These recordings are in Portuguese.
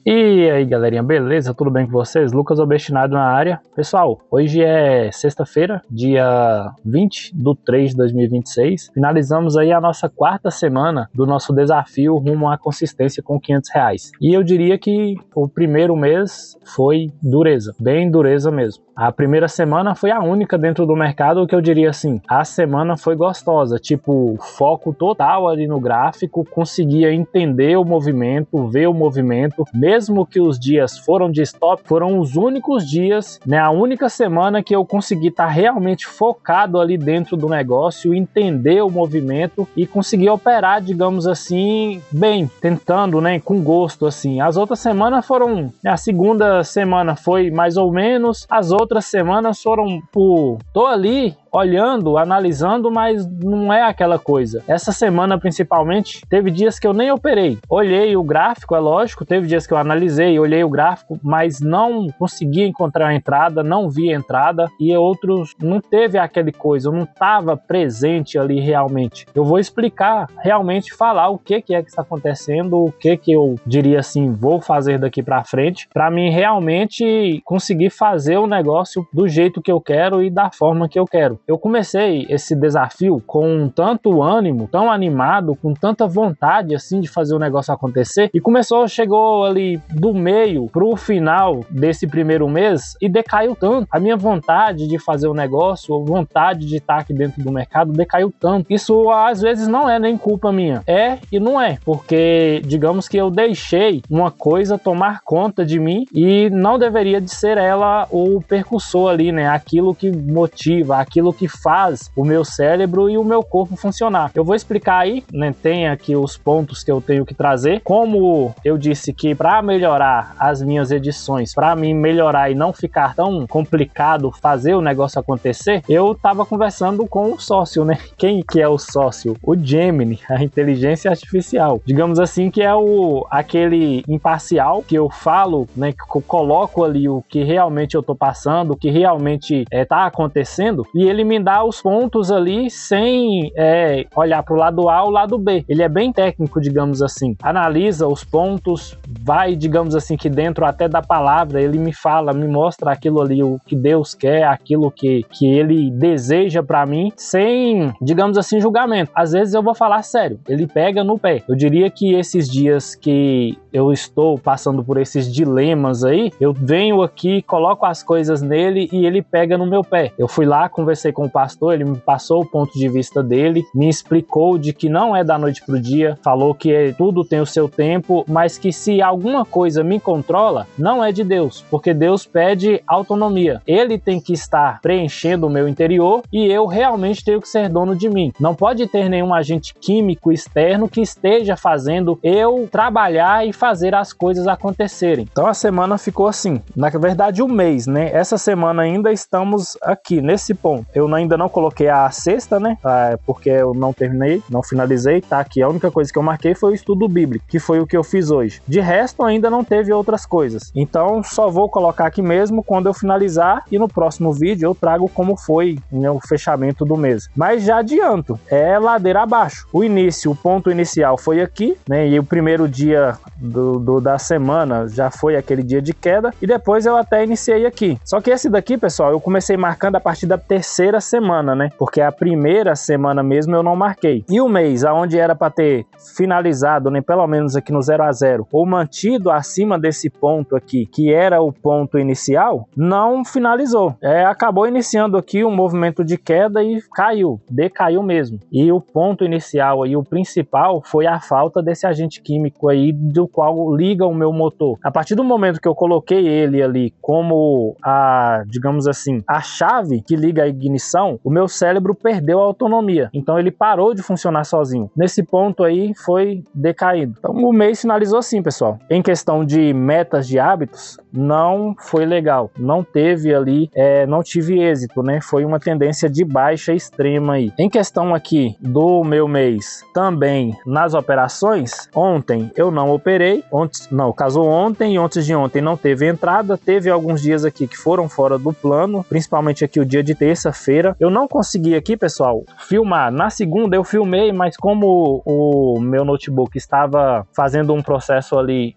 E aí galerinha, beleza? Tudo bem com vocês? Lucas Obestinado na área. Pessoal, hoje é sexta-feira, dia 20 de 3 de 2026. Finalizamos aí a nossa quarta semana do nosso desafio rumo à consistência com R$ 500. E eu diria que o primeiro mês foi dureza, bem dureza mesmo. A primeira semana foi a única dentro do mercado que eu diria assim, a semana foi gostosa, tipo, foco total ali no gráfico, conseguia entender o movimento, ver o movimento, mesmo que os dias foram de stop, foram os únicos dias, né, a única semana que eu consegui estar realmente focado ali dentro do negócio, entender o movimento e conseguir operar, digamos assim, bem, tentando, né, com gosto, assim. As outras semanas foram, a segunda semana foi mais ou menos, as outras semanas foram tô ali olhando, analisando, mas não é aquela coisa. Essa semana, principalmente, teve dias que eu nem operei. Olhei o gráfico, é lógico, teve dias que eu analisei, olhei o gráfico, mas não consegui encontrar a entrada, não vi a entrada, e outros não teve aquele coisa, eu não estava presente ali realmente. Eu vou explicar, realmente falar o que é que está acontecendo, o que eu diria assim, vou fazer daqui para frente, para mim realmente conseguir fazer o negócio do jeito que eu quero e da forma que eu quero. Eu comecei esse desafio com tanto ânimo, tão animado, com tanta vontade assim de fazer o negócio acontecer, e chegou ali do meio pro final desse primeiro mês e decaiu tanto. A minha vontade de fazer o negócio, a vontade de estar aqui dentro do mercado decaiu tanto. Isso às vezes não é nem culpa minha. É e não é, porque digamos que eu deixei uma coisa tomar conta de mim e não deveria de ser ela o percussor ali, né? Aquilo que motiva, aquilo que faz o meu cérebro e o meu corpo funcionar. Eu vou explicar aí, né? Tem aqui os pontos que eu tenho que trazer. Como eu disse que para melhorar as minhas edições, para mim melhorar e não ficar tão complicado fazer o negócio acontecer, eu tava conversando com o sócio, né? Quem que é o sócio? O Gemini, a inteligência artificial. Digamos assim que é aquele imparcial que eu falo, né? Que eu coloco ali o que realmente eu tô passando, o que realmente tá acontecendo, e ele me dá os pontos ali sem olhar para o lado A ou lado B. Ele é bem técnico, digamos assim. Analisa os pontos, vai, digamos assim, que dentro até da palavra, ele me fala, me mostra aquilo ali, o que Deus quer, aquilo que ele deseja para mim, sem, digamos assim, julgamento. Às vezes eu vou falar sério, ele pega no pé. Eu diria que esses dias que eu estou passando por esses dilemas aí, eu venho aqui, coloco as coisas nele e ele pega no meu pé. Eu fui lá, conversei com o pastor, ele me passou o ponto de vista dele, me explicou de que não é da noite pro dia, falou que tudo tem o seu tempo, mas que se alguma coisa me controla, não é de Deus, porque Deus pede autonomia. Ele tem que estar preenchendo o meu interior e eu realmente tenho que ser dono de mim. Não pode ter nenhum agente químico externo que esteja fazendo eu trabalhar e fazer as coisas acontecerem. Então a semana ficou assim, na verdade o mês, né? Essa semana ainda estamos aqui nesse ponto. Eu ainda não coloquei a sexta, né? Porque eu não terminei, não finalizei, tá aqui. A única coisa que eu marquei foi o estudo bíblico, que foi o que eu fiz hoje. De resto, ainda não teve outras coisas. Então, só vou colocar aqui mesmo quando eu finalizar e no próximo vídeo eu trago como foi, né, o fechamento do mês. Mas já adianto, é ladeira abaixo. O início, o ponto inicial foi aqui, né? E o primeiro dia da semana já foi aquele dia de queda e depois eu até iniciei aqui. Só que esse daqui, pessoal, eu comecei marcando a partir da terceira semana, né? Porque a primeira semana mesmo eu não marquei. E o mês, aonde era para ter finalizado, né, pelo menos aqui no 0 a 0, ou mantido acima desse ponto aqui, que era o ponto inicial, não finalizou. Acabou iniciando aqui um movimento de queda e decaiu mesmo. E o ponto inicial aí, o principal, foi a falta desse agente químico aí do qual liga o meu motor. A partir do momento que eu coloquei ele ali como digamos assim, a chave que liga a ignição, o meu cérebro perdeu a autonomia. Então ele parou de funcionar sozinho. Nesse ponto aí foi decaído. Então o mês finalizou assim, pessoal. Em questão de metas de hábitos, não foi legal. Não teve ali, não tive êxito, né? Foi uma tendência de baixa extrema aí. Em questão aqui do meu mês, também nas operações, ontem eu não operei. Ontem e antes de ontem não teve entrada. Teve alguns dias aqui que foram fora do plano, principalmente aqui o dia de terça, terça-feira. Eu não consegui aqui, pessoal, filmar. Na segunda eu filmei, mas como o meu notebook estava fazendo um processo ali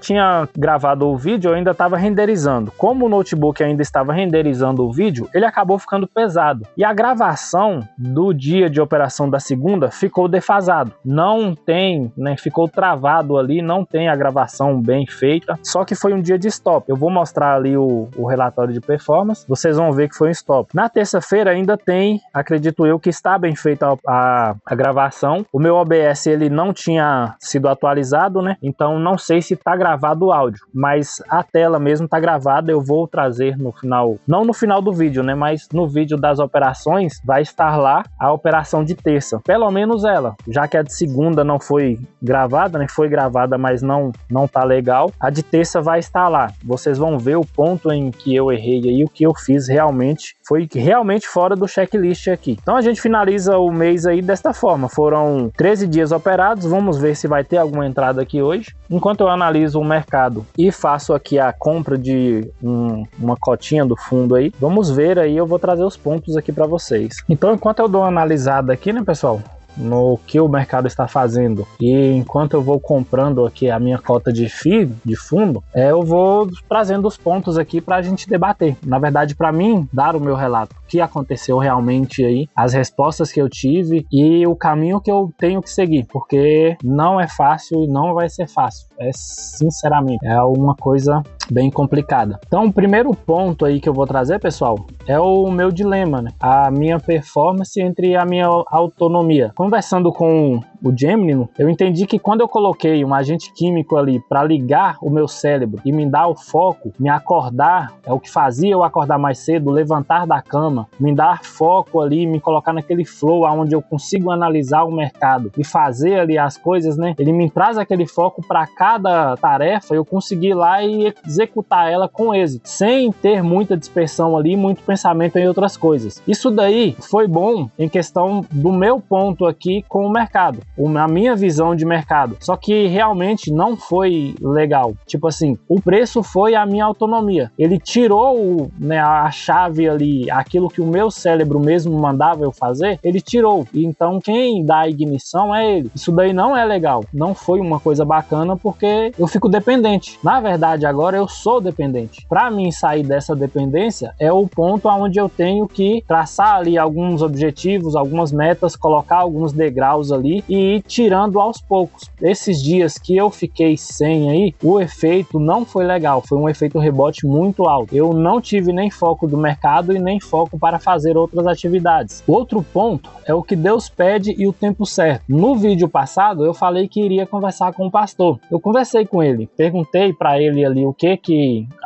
tinha gravado o vídeo, eu ainda estava renderizando. Como o notebook ainda estava renderizando o vídeo, ele acabou ficando pesado. E a gravação do dia de operação da segunda ficou defasado. Não tem, né, ficou travado ali, não tem a gravação bem feita. Só que foi um dia de stop. Eu vou mostrar ali o relatório de performance. Vocês vão ver que foi um stop. Na terça-feira ainda tem, acredito eu, que está bem feita a gravação. O meu OBS ele não tinha sido atualizado, né? Então não sei se está gravado o áudio, mas a tela mesmo está gravada. Eu vou trazer no final, não no final do vídeo, né? Mas no vídeo das operações vai estar lá a operação de terça, pelo menos ela, já que a de segunda não foi gravada, né? Foi gravada, mas não tá legal. A de terça vai estar lá. Vocês vão ver o ponto em que eu errei aí, o que eu fiz realmente foi realmente fora do checklist aqui. Então a gente finaliza o mês aí desta forma. Foram 13 dias operados. Vamos ver se vai ter alguma entrada aqui hoje. Enquanto eu analiso o mercado e faço aqui a compra de uma cotinha do fundo aí, vamos ver aí, eu vou trazer os pontos aqui para vocês. Então enquanto eu dou uma analisada aqui, né, pessoal, no que o mercado está fazendo, e enquanto eu vou comprando aqui a minha cota de FII, de fundo, eu vou trazendo os pontos aqui para a gente debater. Na verdade, para mim, dar o meu relato, o que aconteceu realmente aí, as respostas que eu tive e o caminho que eu tenho que seguir, porque não é fácil e não vai ser fácil. Sinceramente, é uma coisa bem complicada. Então, o primeiro ponto aí que eu vou trazer, pessoal, é o meu dilema, né? A minha performance entre a minha autonomia. Conversando com o Gemini, eu entendi que quando eu coloquei um agente químico ali para ligar o meu cérebro e me dar o foco, me acordar, é o que fazia eu acordar mais cedo, levantar da cama, me dar foco ali, me colocar naquele flow onde eu consigo analisar o mercado e fazer ali as coisas, né? Ele me traz aquele foco para cada tarefa, eu conseguir ir lá e executar ela com êxito, sem ter muita dispersão ali, muito pensamento em outras coisas. Isso daí foi bom em questão do meu ponto aqui com o mercado, a minha visão de mercado. Só que realmente não foi legal. Tipo assim, o preço foi a minha autonomia. Ele tirou, né, a chave ali, aquilo que o meu cérebro mesmo mandava eu fazer, ele tirou. E então quem dá a ignição é ele. Isso daí não é legal. Não foi uma coisa bacana porque eu fico dependente. Na verdade, agora eu sou dependente. Para mim sair dessa dependência é o ponto onde eu tenho que traçar ali alguns objetivos, algumas metas, colocar alguns degraus ali e ir tirando aos poucos. Esses dias que eu fiquei sem aí, o efeito não foi legal, foi um efeito rebote muito alto. Eu não tive nem foco do mercado e nem foco para fazer outras atividades. Outro ponto é o que Deus pede e o tempo certo. No vídeo passado eu falei que iria conversar com o pastor. Eu conversei com ele, perguntei para ele ali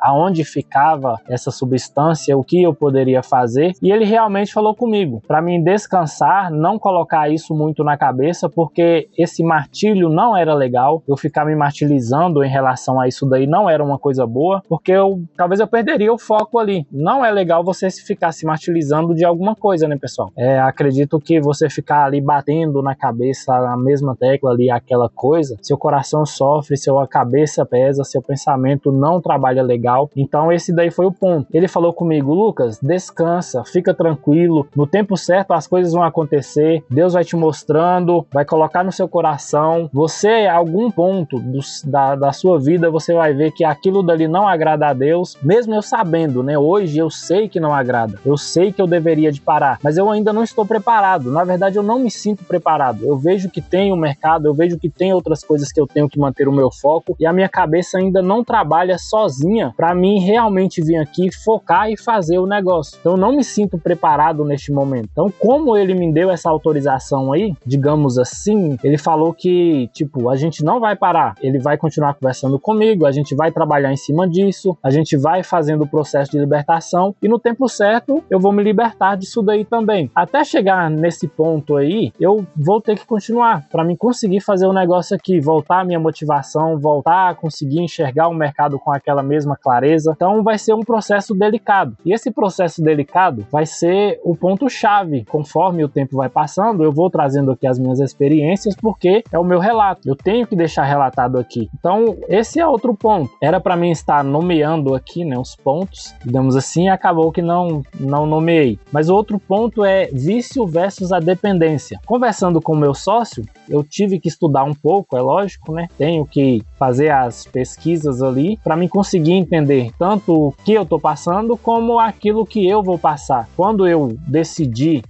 aonde ficava essa substância, o que eu poderia fazer, e ele realmente falou comigo para mim descansar, não colocar isso muito na cabeça, porque esse martírio não era legal. Eu ficar me martirizando em relação a isso daí não era uma coisa boa, porque talvez eu perderia o foco ali. Não é legal você ficar se martirizando de alguma coisa, né, pessoal? Acredito que você ficar ali batendo na cabeça a mesma tecla ali, aquela coisa, seu coração sofre, sua cabeça pesa, seu pensamento não trabalha legal. Então esse daí foi o ponto. Ele falou comigo: Lucas, descansa, fica tranquilo, no tempo certo as coisas vão acontecer, Deus vai te mostrando, vai colocar no seu coração, você, a algum ponto da sua vida, você vai ver que aquilo dali não agrada a Deus, mesmo eu sabendo, né? Hoje eu sei que não agrada, eu sei que eu deveria de parar, mas eu ainda não estou preparado. Na verdade, eu não me sinto preparado. Eu vejo que tem o mercado, eu vejo que tem outras coisas que eu tenho que manter o meu foco, e a minha cabeça ainda não trabalha sozinha para mim realmente vir aqui, focar e fazer o negócio. Então eu não me sinto preparado neste momento. Então, como ele me deu essa autorização aí, digamos assim, ele falou que, tipo, a gente não vai parar, ele vai continuar conversando comigo, a gente vai trabalhar em cima disso, a gente vai fazendo o processo de libertação e no tempo certo eu vou me libertar disso daí também. Até chegar nesse ponto aí, eu vou ter que continuar para mim conseguir fazer o negócio aqui, voltar a minha motivação, voltar a conseguir enxergar o mercado com aquela mesma clareza, clareza. Então vai ser um processo delicado. E esse processo delicado vai ser o ponto-chave. Conforme o tempo vai passando, eu vou trazendo aqui as minhas experiências, porque é o meu relato. Eu tenho que deixar relatado aqui. Então, esse é outro ponto. Era para mim estar nomeando aqui, né, os pontos, digamos assim, e acabou que não nomeei. Mas o outro ponto é vício versus a dependência. Conversando com o meu sócio, eu tive que estudar um pouco, é lógico, né? Tenho que fazer as pesquisas ali para me conseguir entender tanto o que eu estou passando como aquilo que eu vou passar. Quando eu decidi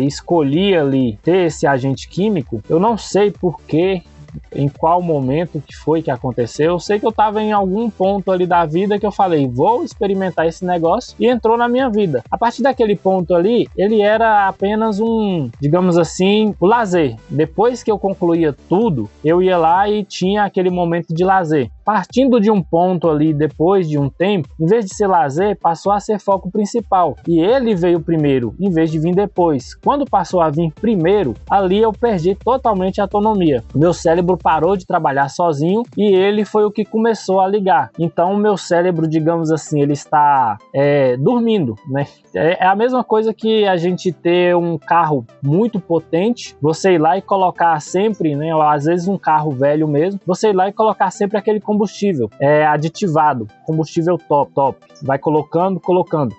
escolhi ali ter esse agente químico, eu não sei por que, em qual momento que foi que aconteceu. Eu sei que eu estava em algum ponto ali da vida que eu falei, vou experimentar esse negócio, e entrou na minha vida. A partir daquele ponto ali, ele era apenas digamos assim, o lazer. Depois que eu concluía tudo, eu ia lá e tinha aquele momento de lazer. Partindo de um ponto ali, depois de um tempo, em vez de ser lazer, passou a ser foco principal. E ele veio primeiro, em vez de vir depois. Quando passou a vir primeiro, ali eu perdi totalmente a autonomia. Meu cérebro parou de trabalhar sozinho e ele foi o que começou a ligar. Então o meu cérebro, digamos assim, ele está dormindo, né? É a mesma coisa que a gente ter um carro muito potente, você ir lá e colocar sempre, né? Ou às vezes um carro velho mesmo, você ir lá e colocar sempre aquele combustível aditivado, combustível top, vai colocando.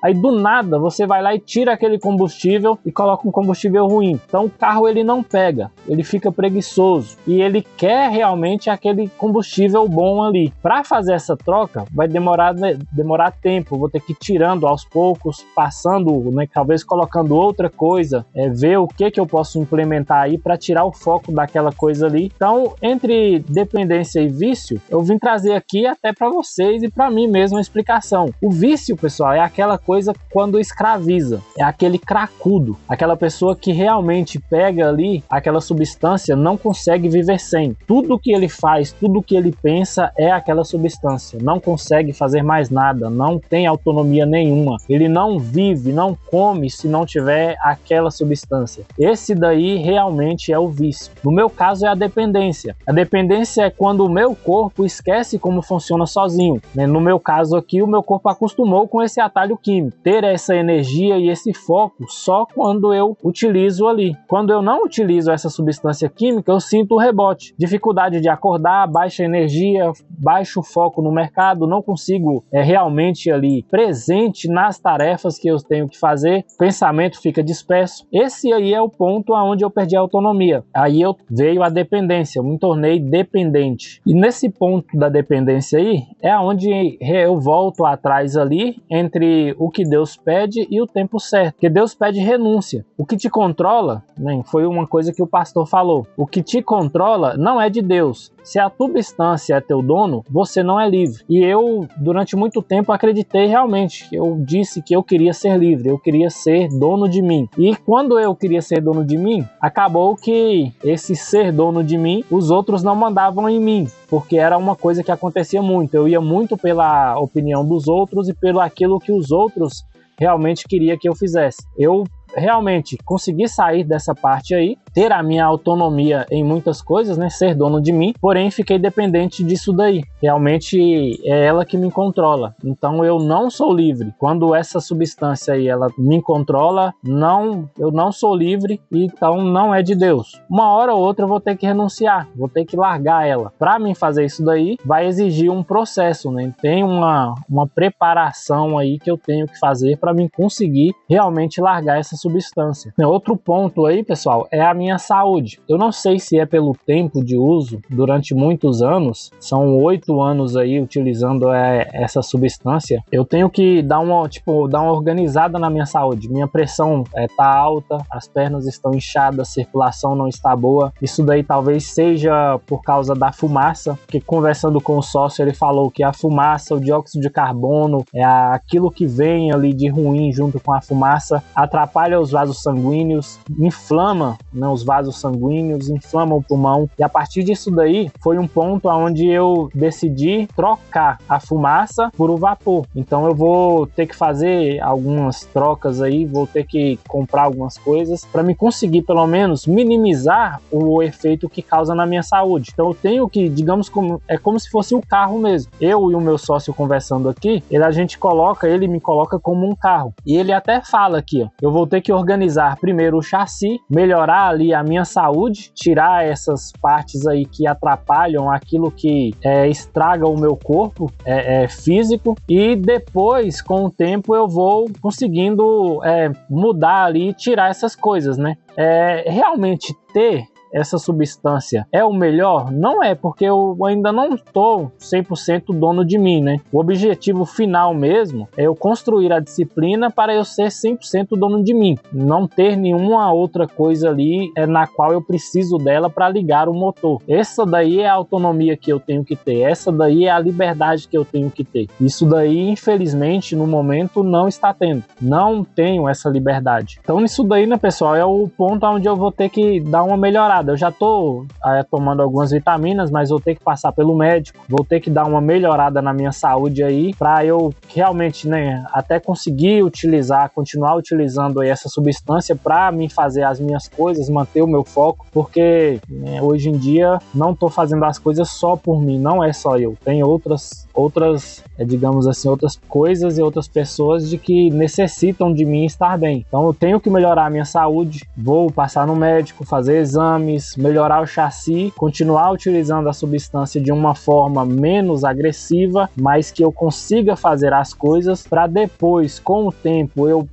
Aí do nada você vai lá e tira aquele combustível e coloca um combustível ruim. Então o carro ele não pega, ele fica preguiçoso e ele quer realmente aquele combustível bom ali. Para fazer essa troca vai demorar tempo, vou ter que ir tirando aos poucos, passando, né, talvez colocando outra coisa, ver o que eu posso implementar aí para tirar o foco daquela coisa ali. Então, entre dependência e vício, eu vim trazer aqui até para vocês e para mim mesmo a explicação. O vício, pessoal, é aquela coisa quando escraviza, é aquele cracudo, aquela pessoa que realmente pega ali aquela substância, não consegue viver sem. Tudo que ele faz, tudo que ele pensa é aquela substância, não consegue fazer mais nada, não tem autonomia nenhuma, ele não vive, não come se não tiver aquela substância. Esse daí realmente é o vício. No meu caso é a dependência. A dependência é quando o meu corpo esquece como funciona sozinho, né? No meu caso aqui, o meu corpo acostumou com esse atalho químico, ter essa energia e esse foco só quando eu utilizo ali. Quando eu não utilizo essa substância química, eu sinto o rebote, dificuldade de acordar, baixa energia, baixo foco no mercado, não consigo realmente ali presente nas tarefas que eu tenho que fazer, o pensamento fica disperso. Esse aí é o ponto onde eu perdi a autonomia. Aí veio a dependência, eu me tornei dependente. E nesse ponto da dependência aí, é onde eu volto atrás ali entre o que Deus pede e o tempo certo. Porque Deus pede renúncia. O que te controla, né, foi uma coisa que o pastor falou, o que te controla não é de Deus. Se a substância é teu dono, você não é livre. E eu, durante muito tempo, acreditei realmente. Eu disse que eu queria ser livre, eu queria ser dono de mim. E quando eu queria ser dono de mim, acabou que esse ser dono de mim, os outros não mandavam em mim, porque era uma coisa que acontecia muito. Eu ia muito pela opinião dos outros e pelo aquilo que os outros realmente queriam que eu fizesse. Eu realmente consegui sair dessa parte aí, ter a minha autonomia em muitas coisas, né, ser dono de mim, porém fiquei dependente disso daí. Realmente é ela que me controla. Então eu não sou livre. Quando essa substância aí ela me controla, eu não sou livre, e então não é de Deus. Uma hora ou outra eu vou ter que renunciar, vou ter que largar ela. Para mim fazer isso daí vai exigir um processo, né? Tem uma preparação aí que eu tenho que fazer para mim conseguir realmente largar essa substância. Outro ponto aí, pessoal, é a minha saúde. Eu não sei se é pelo tempo de uso, durante muitos anos, são 8 anos aí utilizando essa substância, eu tenho que dar uma organizada na minha saúde. Minha pressão tá alta, as pernas estão inchadas, a circulação não está boa. Isso daí talvez seja por causa da fumaça, que conversando com o sócio, ele falou que a fumaça, o dióxido de carbono, aquilo que vem ali de ruim junto com a fumaça, atrapalha os vasos sanguíneos, inflama, né, os vasos sanguíneos, inflama o pulmão. E a partir disso daí, foi um ponto onde eu decidi trocar a fumaça por o vapor. Então eu vou ter que fazer algumas trocas aí, vou ter que comprar algumas coisas para me conseguir pelo menos minimizar o efeito que causa na minha saúde. Então eu tenho que, digamos, é como se fosse o carro mesmo. Eu e o meu sócio conversando aqui, ele me coloca como um carro. E ele até fala aqui, ó, eu vou ter que organizar primeiro o chassi, melhorar ali a minha saúde, tirar essas partes aí que atrapalham aquilo que estraga o meu corpo físico, e depois, com o tempo, eu vou conseguindo mudar ali, tirar essas coisas, né? Realmente ter essa substância é o melhor? Não é, porque eu ainda não estou 100% dono de mim, né? O objetivo final mesmo é eu construir a disciplina para eu ser 100% dono de mim, não ter nenhuma outra coisa ali na qual eu preciso dela para ligar o motor. Essa daí é a autonomia que eu tenho que ter, essa daí é a liberdade que eu tenho que ter. Isso daí, infelizmente, no momento não está tendo. Não tenho essa liberdade. Então isso daí, né, pessoal, é o ponto onde eu vou ter que dar uma melhorada. Eu já estou tomando algumas vitaminas, mas vou ter que passar pelo médico, vou ter que dar uma melhorada na minha saúde aí, para eu realmente, né, até conseguir continuar utilizando aí essa substância para me fazer as minhas coisas, manter o meu foco, porque hoje em dia não estou fazendo as coisas só por mim, não é só eu, tem outras digamos assim, outras coisas e outras pessoas de que necessitam de mim estar bem. Então eu tenho que melhorar a minha saúde, vou passar no médico, fazer exames, melhorar o chassi, continuar utilizando a substância de uma forma menos agressiva, mas que eu consiga fazer as coisas para depois, com o tempo, eu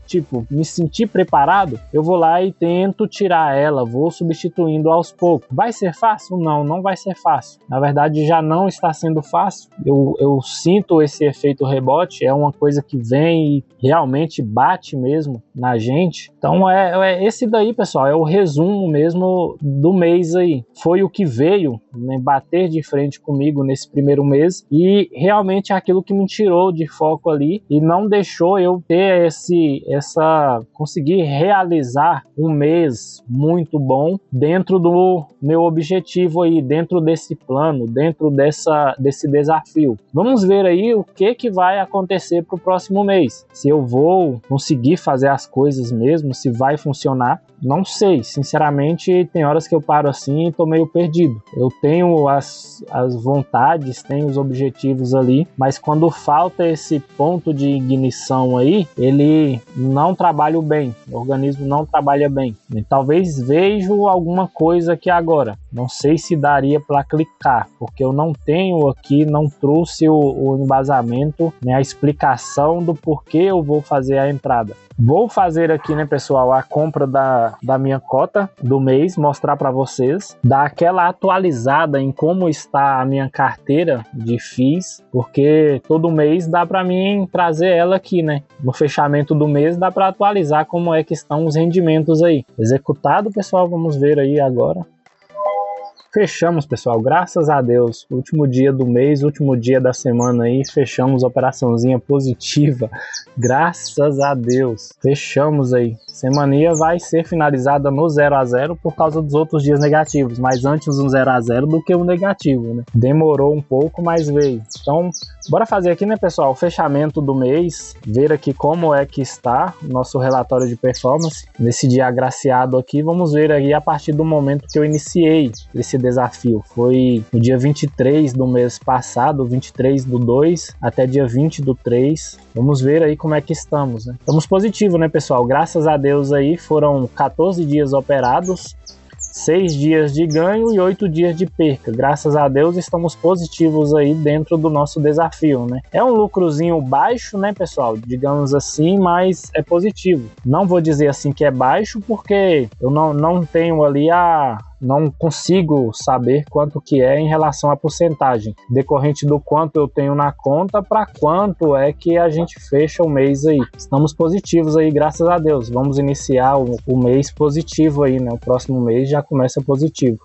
me sentir preparado, eu vou lá e tento tirar ela, vou substituindo aos poucos. Vai ser fácil? Não, não vai ser fácil. Na verdade, já não está sendo fácil. Eu sinto esse efeito rebote, é uma coisa que vem e realmente bate mesmo na gente. Então esse daí, pessoal, é o resumo mesmo do mês aí. Foi o que veio, né, bater de frente comigo nesse primeiro mês, e realmente é aquilo que me tirou de foco ali e não deixou eu ter conseguir realizar um mês muito bom dentro do meu objetivo aí, dentro desse plano, dentro desse desafio. Vamos ver aí o que vai acontecer para o próximo mês. Se eu vou conseguir fazer as coisas mesmo, se vai funcionar, não sei. Sinceramente, tem horas que eu paro assim e tô meio perdido. Eu tenho as vontades, tenho os objetivos ali, mas quando falta esse ponto de ignição aí, ele não trabalha bem, o organismo não trabalha bem. E talvez vejo alguma coisa aqui agora. Não sei se daria para clicar, porque eu não tenho aqui, não trouxe o embasamento, né, a explicação do porquê eu vou fazer a entrada. Vou fazer aqui, né, pessoal, a compra da minha cota do mês, mostrar para vocês, dar aquela atualizada em como está a minha carteira de FIIs, porque todo mês dá para mim trazer ela aqui, né? No fechamento do mês dá para atualizar como é que estão os rendimentos aí. Executado, pessoal, vamos ver aí agora. Fechamos, pessoal, graças a Deus, último dia do mês, último dia da semana aí, fechamos a operaçãozinha positiva, graças a Deus, fechamos aí. Semaninha vai ser finalizada no 0 a 0 por causa dos outros dias negativos, mas antes um 0 a 0 do que um negativo, né? Demorou um pouco, mas veio. Então, bora fazer aqui, né, pessoal, o fechamento do mês, ver aqui como é que está o nosso relatório de performance nesse dia agraciado aqui. Vamos ver aí a partir do momento que eu iniciei esse desafio. Foi no dia 23 do mês passado, 23/2 até dia 20/3. Vamos ver aí como é que estamos, né? Estamos positivos, né, pessoal? Graças a Deus aí foram 14 dias operados, 6 dias de ganho e 8 dias de perca. Graças a Deus estamos positivos aí dentro do nosso desafio, né? É um lucrozinho baixo, né, pessoal? Digamos assim, mas é positivo. Não vou dizer assim que é baixo porque eu não tenho ali não consigo saber quanto que é em relação à porcentagem, decorrente do quanto eu tenho na conta para quanto é que a gente fecha o mês aí. Estamos positivos aí, graças a Deus. Vamos iniciar o mês positivo aí, né? O próximo mês já começa positivo.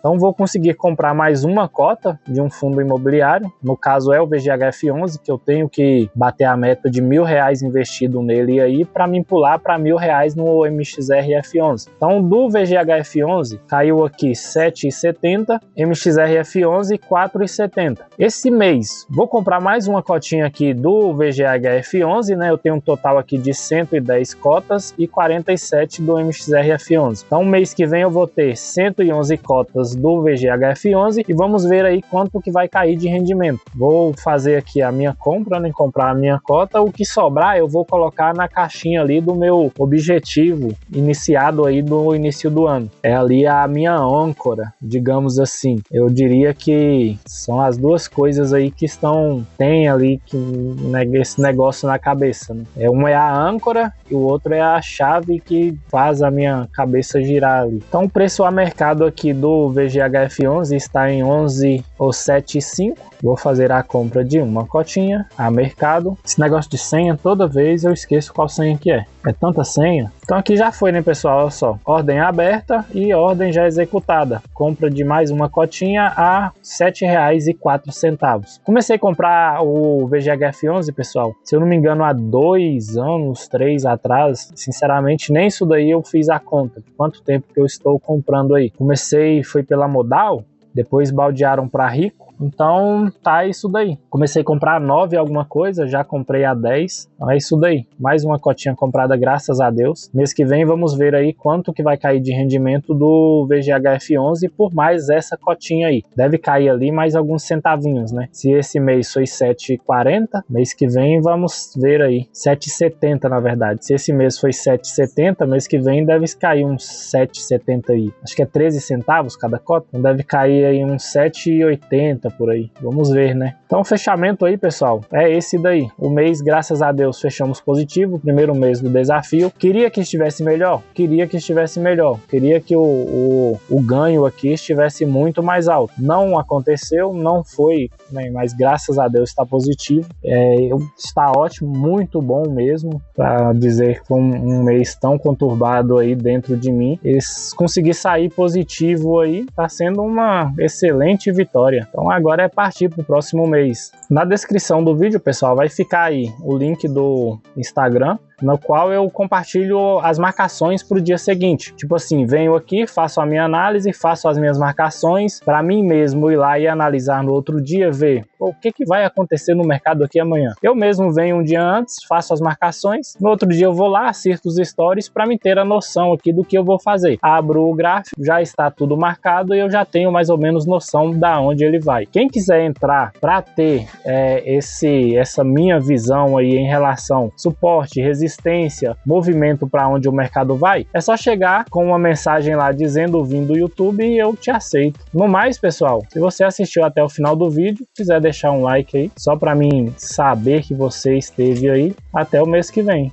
Então vou conseguir comprar mais uma cota de um fundo imobiliário, no caso é o VGHF11, que eu tenho que bater a meta de R$1.000 investido nele aí para me pular para R$1.000 no MXRF11. Então do VGHF11 caiu aqui 7,70, MXRF11 4,70. Esse mês vou comprar mais uma cotinha aqui do VGHF11, né? Eu tenho um total aqui de 110 cotas e 47 do MXRF11. Então mês que vem eu vou ter 111 cotas do VGHF11 e vamos ver aí quanto que vai cair de rendimento. Vou fazer aqui a minha compra, né? Comprar a minha cota, o que sobrar eu vou colocar na caixinha ali do meu objetivo iniciado aí do início do ano. É ali a minha âncora, digamos assim. Eu diria que são as duas coisas aí que tem ali que, né, esse negócio na cabeça, né? Um é a âncora e o outro é a chave que faz a minha cabeça girar ali. Então o preço a mercado aqui do VGHF11 está em 11 ou 7,5. Vou fazer a compra de uma cotinha a mercado. Esse negócio de senha, toda vez eu esqueço qual senha que é. É tanta senha. Então aqui já foi, né, pessoal? Olha só. Ordem aberta e ordem já executada. Compra de mais uma cotinha a R$7,04. Comecei a comprar o VGHF11, pessoal. Se eu não me engano, há 2 anos, 3 atrás. Sinceramente, nem isso daí eu fiz a conta. Quanto tempo que eu estou comprando aí? Foi pela Modal. Depois baldearam para Rico. Então tá isso daí. Comecei a comprar 9 alguma coisa, já comprei a 10. Então é isso daí. Mais uma cotinha comprada, graças a Deus. Mês que vem vamos ver aí quanto que vai cair de rendimento do VGHF11 por mais essa cotinha aí. Deve cair ali mais alguns centavinhos, né? Se esse mês foi 7,40, mês que vem vamos ver aí. 7,70 na verdade. Se esse mês foi 7,70, mês que vem deve cair uns 7,70 aí. Acho que é 13 centavos cada cota. Então deve cair aí uns 7,80 por aí. Vamos ver, né? Então o fechamento aí, pessoal, é esse daí. O mês, graças a Deus, fechamos positivo. Primeiro mês do desafio. Queria que estivesse melhor? Queria que estivesse melhor. Queria que o ganho aqui estivesse muito mais alto. Não aconteceu, não foi, né? Mas graças a Deus está positivo. Está ótimo, muito bom mesmo. Para dizer que foi um mês tão conturbado aí dentro de mim. Conseguir sair positivo aí, tá sendo uma excelente vitória. Então agora é partir para o próximo mês. Na descrição do vídeo, pessoal, vai ficar aí o link do Instagram, no qual eu compartilho as marcações para o dia seguinte. Tipo assim, venho aqui, faço a minha análise, faço as minhas marcações, para mim mesmo ir lá e analisar no outro dia, ver o que vai acontecer no mercado aqui amanhã. Eu mesmo venho um dia antes, faço as marcações, no outro dia eu vou lá, assisto os stories para me ter a noção aqui do que eu vou fazer. Abro o gráfico, já está tudo marcado e eu já tenho mais ou menos noção da onde ele vai. Quem quiser entrar para ter essa minha visão aí em relação suporte, resistência, movimento para onde o mercado vai, é só chegar com uma mensagem lá dizendo vim do YouTube e eu te aceito. No mais, pessoal, se você assistiu até o final do vídeo, quiser deixar um like aí, só para mim saber que você esteve aí, até o mês que vem.